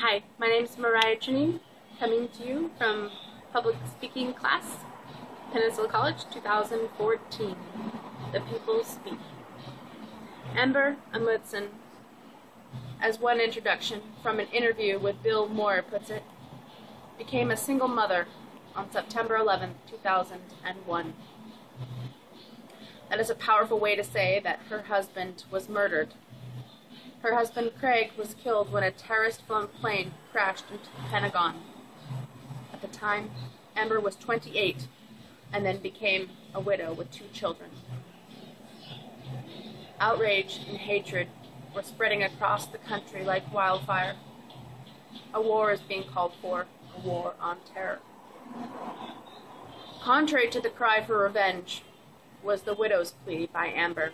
Hi, my name is Mariah Trineen, coming to you from public speaking class, Peninsula College, 2014. The People Speak. Amundson, as one introduction from an interview with Bill Moore puts it, became a single mother on September 11, 2001. That is a powerful way to say that her husband was murdered. Her husband, Craig, was killed when a terrorist-flown plane crashed into the Pentagon. At the time, Amber was 28 and then became a widow with 2 children. Outrage and hatred were spreading across the country like wildfire. A war is being called for, a war on terror. Contrary to the cry for revenge was the widow's plea by Amber.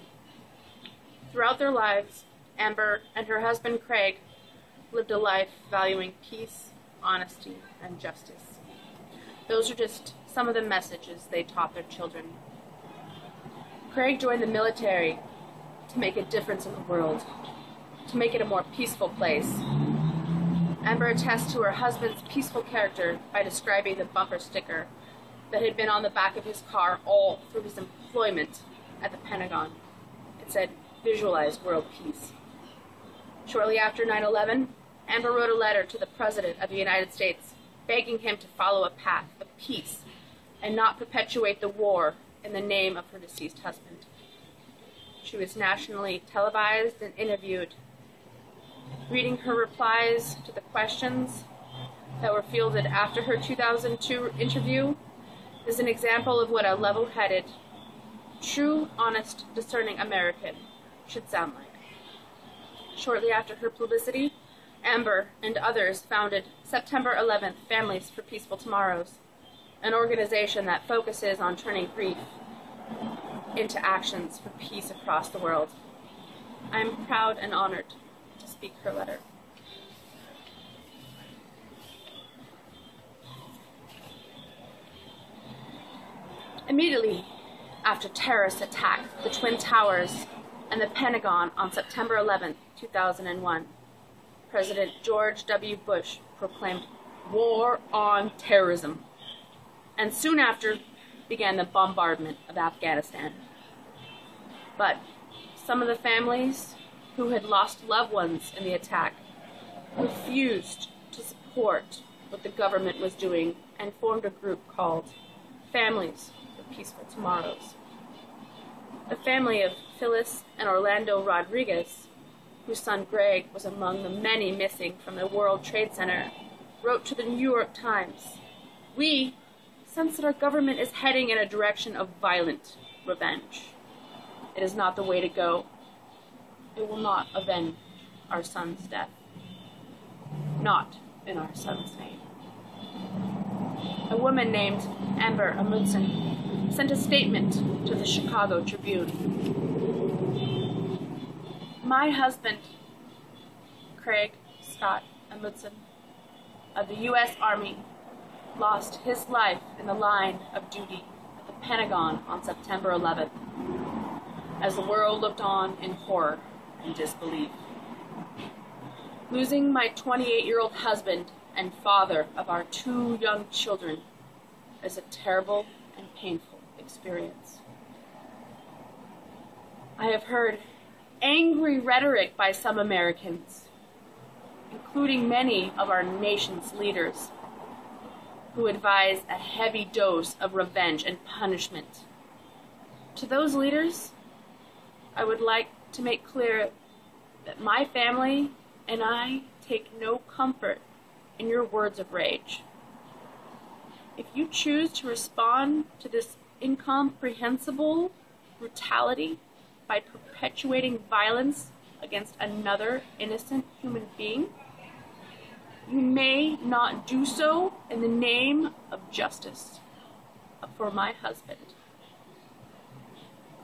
Throughout their lives, Amber and her husband Craig lived a life valuing peace, honesty, and justice. Those are just some of the messages they taught their children. Craig joined the military to make a difference in the world, to make it a more peaceful place. Amber attests to her husband's peaceful character by describing the bumper sticker that had been on the back of his car all through his employment at the Pentagon. It said, "Visualize world peace." Shortly after 9/11, Amber wrote a letter to the President of the United States begging him to follow a path of peace and not perpetuate the war in the name of her deceased husband. She was nationally televised and interviewed. Reading her replies to the questions that were fielded after her 2002 interview is an example of what a level-headed, true, honest, discerning American should sound like. Shortly after her publicity, Amber and others founded September 11th Families for Peaceful Tomorrows, an organization that focuses on turning grief into actions for peace across the world. I am proud and honored to speak her letter. Immediately after terrorists attacked the Twin Towers and the Pentagon on September 11, 2001, President George W. Bush proclaimed war on terrorism, and soon after began the bombardment of Afghanistan. But some of the families who had lost loved ones in the attack refused to support what the government was doing and formed a group called Families for Peaceful Tomorrows. The family of Phyllis and Orlando Rodriguez, whose son Greg was among the many missing from the World Trade Center, wrote to the New York Times, "We sense that our government is heading in a direction of violent revenge. It is not the way to go. It will not avenge our son's death. Not in our son's name." A woman named Amber Amundson sent a statement to the Chicago Tribune. "My husband, Craig Scott Amundson, of the U.S. Army, lost his life in the line of duty at the Pentagon on September 11th, as the world looked on in horror and disbelief. Losing my 28-year-old husband and father of our 2 young children is a terrible and painful experience. I have heard angry rhetoric by some Americans, including many of our nation's leaders, who advise a heavy dose of revenge and punishment. To those leaders, I would like to make clear that my family and I take no comfort in your words of rage. If you choose to respond to this incomprehensible brutality by perpetuating violence against another innocent human being, you may not do so in the name of justice for my husband.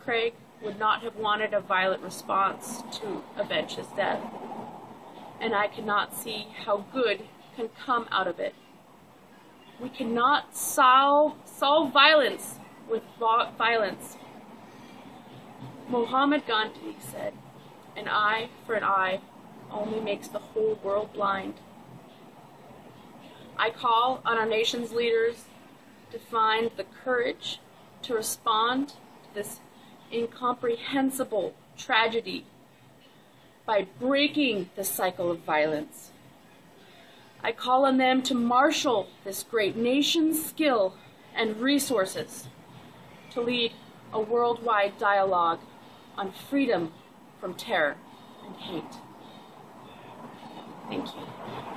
Craig would not have wanted a violent response to avenge his death, and I cannot see how good can come out of it. We cannot solve violence with violence. Muhammad Gandhi said, "An eye for an eye only makes the whole world blind." I call on our nation's leaders to find the courage to respond to this incomprehensible tragedy by breaking the cycle of violence. I call on them to marshal this great nation's skill and resources to lead a worldwide dialogue on freedom from terror and hate. Thank you.